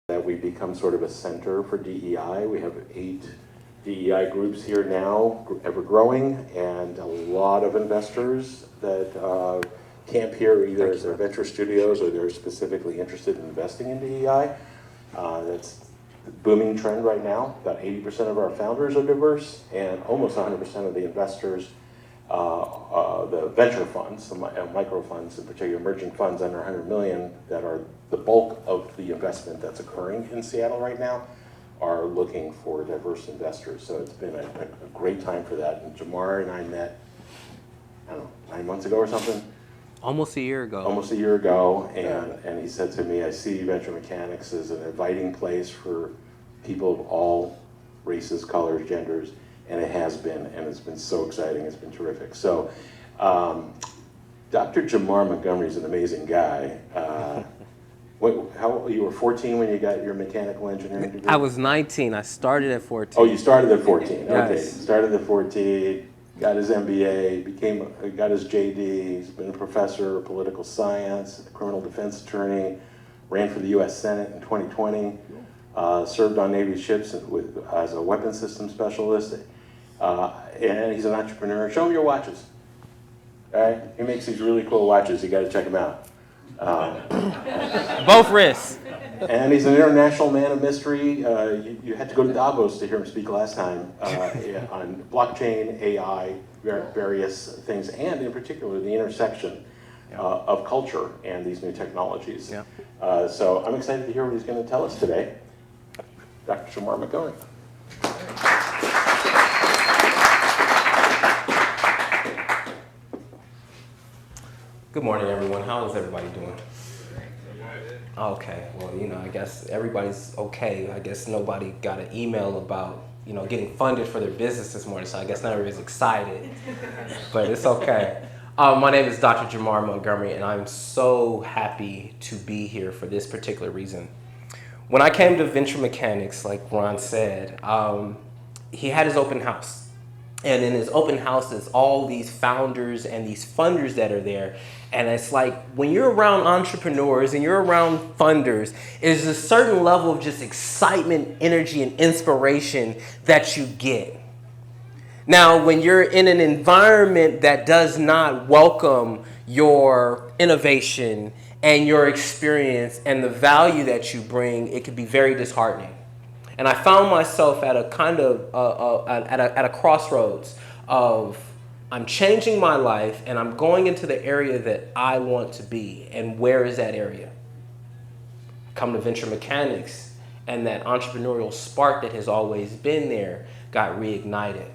that we become sort of a center for DEI. We have 8 DEI groups here now, ever growing, and a lot of investors that camp here either as their venture studios or they're specifically interested in investing in DEI. That's the booming trend right now. About 80% of our founders are diverse, and almost 100% of the investors, the venture funds, the micro funds, in particular emerging funds under 100 million, that are the bulk of the investment that's occurring in Seattle right now, are looking for diverse investors. So it's been a great time for that. And Jamar and I met, I don't know, 9 months ago or something. Almost a year ago. Almost a year ago, and he said to me, I see venture mechanics as an inviting place for people of all races, colors, genders, and it has been, and it's been so exciting, it's been terrific. So, Dr. Jamar Montgomery is an amazing guy. You were 14 when you got your mechanical engineering degree? I was 19, I started at 14. Oh, you started at 14, Yes. Okay. Started at 14, got his MBA, got his JD, he's been a professor of political science, a criminal defense attorney, ran for the US Senate in 2020, served on Navy ships as a weapons system specialist, and he's an entrepreneur. Show him your watches, all right? He makes these really cool watches, you gotta check them out. Both wrists. And he's an international man of mystery. You had to go to Davos to hear him speak last time on blockchain, AI, various things, and in particular the intersection of culture and these new technologies. Yeah. So I'm excited to hear what he's going to tell us today. Dr. Jamar Montgomery. Good morning, everyone. How is everybody doing? Okay, well, I guess everybody's okay. I guess nobody got an email about, getting funded for their business this morning, so I guess not everybody's excited, but it's okay. My name is Dr. Jamar Montgomery, and I'm so happy to be here for this particular reason. When I came to Venture Mechanics, like Ron said, he had his open house. And in his open house, there's all these founders and these funders that are there. And it's like, when you're around entrepreneurs and you're around funders, there's a certain level of just excitement, energy, and inspiration that you get. Now, when you're in an environment that does not welcome your innovation and your experience and the value that you bring, it can be very disheartening. And I found myself at a kind of at a crossroads of, I'm changing my life and I'm going into the area that I want to be. And where is that area? Come to Venture Mechanics, and that entrepreneurial spark that has always been there got reignited.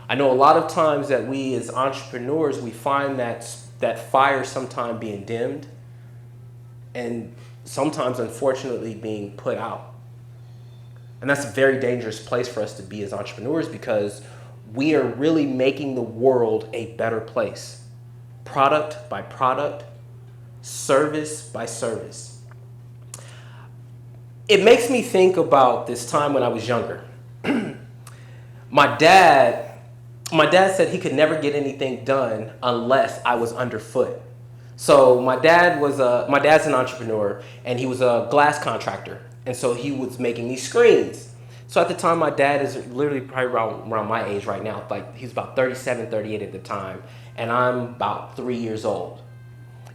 I know a lot of times that we as entrepreneurs, we find that fire sometimes being dimmed and sometimes unfortunately being put out. And that's a very dangerous place for us to be as entrepreneurs, because we are really making the world a better place. Product by product, service by service. It makes me think about this time when I was younger. My dad said he could never get anything done unless I was underfoot. So my dad's an entrepreneur, and he was a glass contractor. And so he was making these screens. So at the time, my dad is literally probably around my age right now. Like, he's about 37, 38 at the time. And I'm about 3 years old.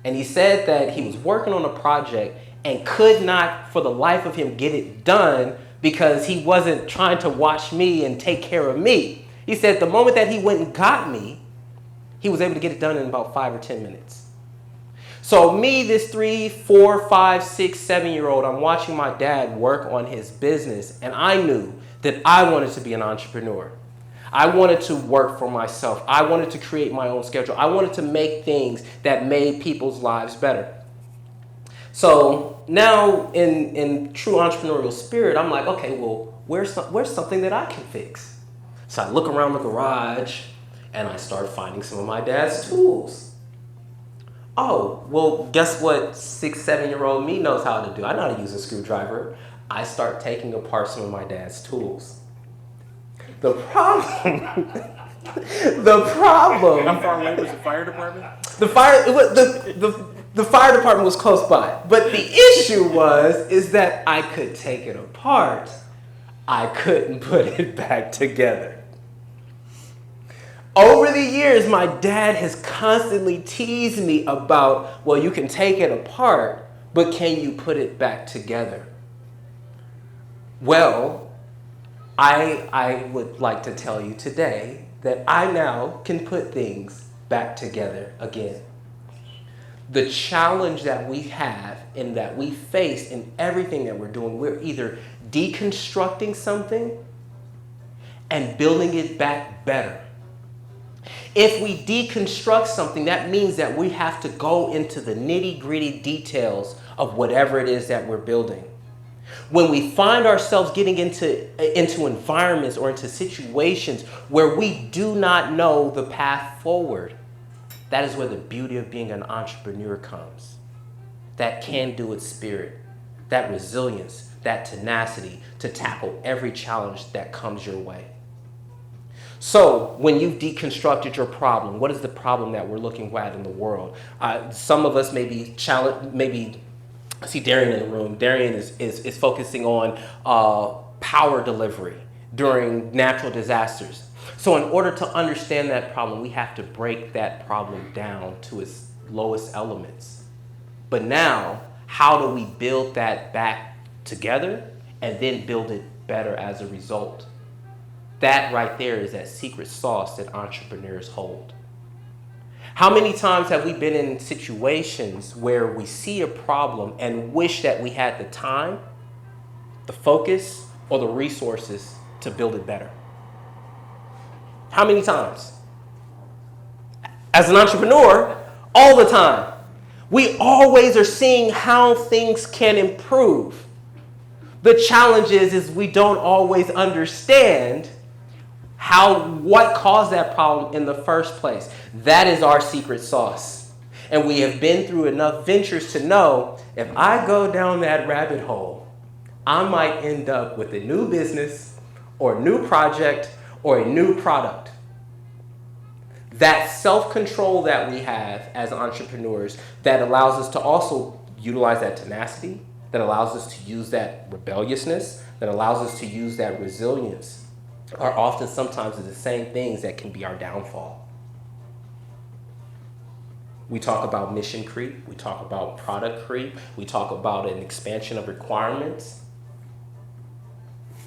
And he said that he was working on a project and could not, for the life of him, get it done because he wasn't trying to watch me and take care of me. He said the moment that he went and got me, he was able to get it done in about 5 or 10 minutes. So me, this 3, 4, 5, 6, 7-year-old, I'm watching my dad work on his business, and I knew that I wanted to be an entrepreneur. I wanted to work for myself. I wanted to create my own schedule. I wanted to make things that made people's lives better. So now in true entrepreneurial spirit, I'm like, okay, well, where's something that I can fix? So I look around the garage, and I start finding some of my dad's tools. Oh, well, guess what 6, 7-year-old me knows how to do? I know how to use a screwdriver. I start taking apart some of my dad's tools. The problem... How far away was the fire department? The The fire department was close by. But the issue is that I could take it apart. I couldn't put it back together. Over the years, my dad has constantly teased me about, well, you can take it apart, but can you put it back together? Well, I would like to tell you today that I now can put things back together again. The challenge that we have and that we face in everything that we're doing, we're either deconstructing something and building it back better. If we deconstruct something, that means that we have to go into the nitty-gritty details of whatever it is that we're building. When we find ourselves getting into environments or into situations where we do not know the path forward, that is where the beauty of being an entrepreneur comes. That can-do it spirit, that resilience, that tenacity to tackle every challenge that comes your way. So when you've deconstructed your problem, what is the problem that we're looking at in the world? Some of us may be challenged, maybe I see Darian in the room. Darian is focusing on power delivery during natural disasters. So in order to understand that problem, we have to break that problem down to its lowest elements. But now, how do we build that back together and then build it better as a result? That right there is that secret sauce that entrepreneurs hold. How many times have we been in situations where we see a problem and wish that we had the time, the focus, or the resources to build it better? How many times? As an entrepreneur, all the time. We always are seeing how things can improve. The challenge is we don't always understand what caused that problem in the first place. That is our secret sauce. And we have been through enough ventures to know if I go down that rabbit hole, I might end up with a new business or a new project or a new product. That self-control that we have as entrepreneurs that allows us to also utilize that tenacity, that allows us to use that rebelliousness, that allows us to use that resilience, are often sometimes the same things that can be our downfall. We talk about mission creep, we talk about product creep, we talk about an expansion of requirements.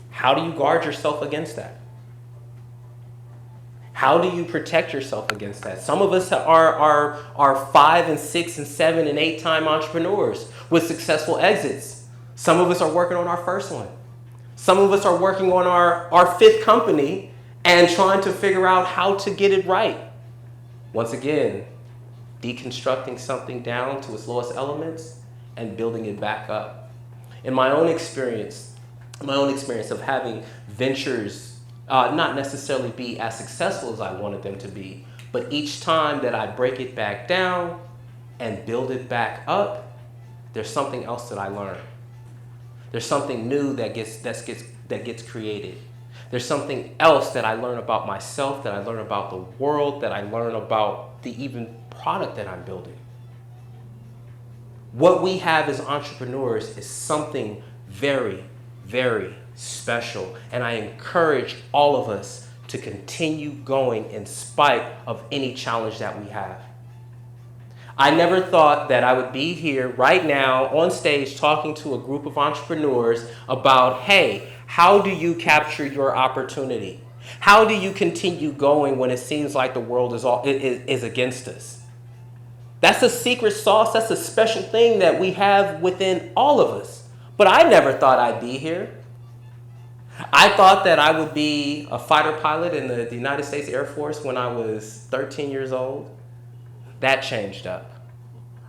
How do you guard yourself against that? How do you protect yourself against that? Some of us are 5 and 6 and 7 and 8 time entrepreneurs with successful exits. Some of us are working on our first one. Some of us are working on our 5th company and trying to figure out how to get it right. Once again, deconstructing something down to its lowest elements and building it back up. In my own experience of having ventures not necessarily be as successful as I wanted them to be, but each time that I break it back down and build it back up, there's something else that I learn. There's something new that gets created. There's something else that I learn about myself, that I learn about the world, that I learn about the even product that I'm building. What we have as entrepreneurs is something very, very special. And I encourage all of us to continue going in spite of any challenge that we have. I never thought that I would be here right now on stage talking to a group of entrepreneurs about, hey, how do you capture your opportunity? How do you continue going when it seems like the world is against us? That's a secret sauce. That's a special thing that we have within all of us. But I never thought I'd be here. I thought that I would be a fighter pilot in the United States Air Force when I was 13 years old. That changed up.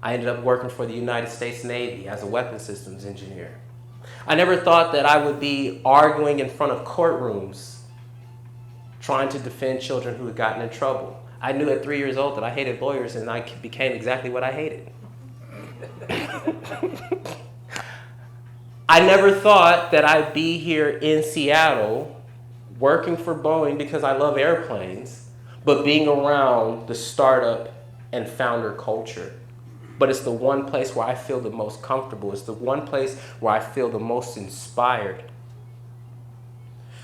I ended up working for the United States Navy as a weapons systems engineer. I never thought that I would be arguing in front of courtrooms trying to defend children who had gotten in trouble. I knew at 3 years old that I hated lawyers, and I became exactly what I hated. I never thought that I'd be here in Seattle working for Boeing because I love airplanes, but being around the startup and founder culture. but it's the one place where I feel the most comfortable. It's the one place where I feel the most inspired.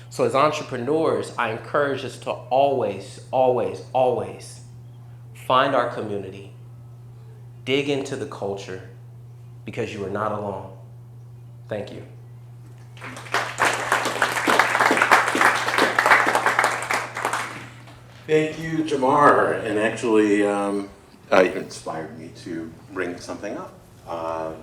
So as entrepreneurs, I encourage us to always, always, always find our community, dig into the culture, because you are not alone. Thank you. Thank you, Jamar. And actually, you inspired me to bring something up.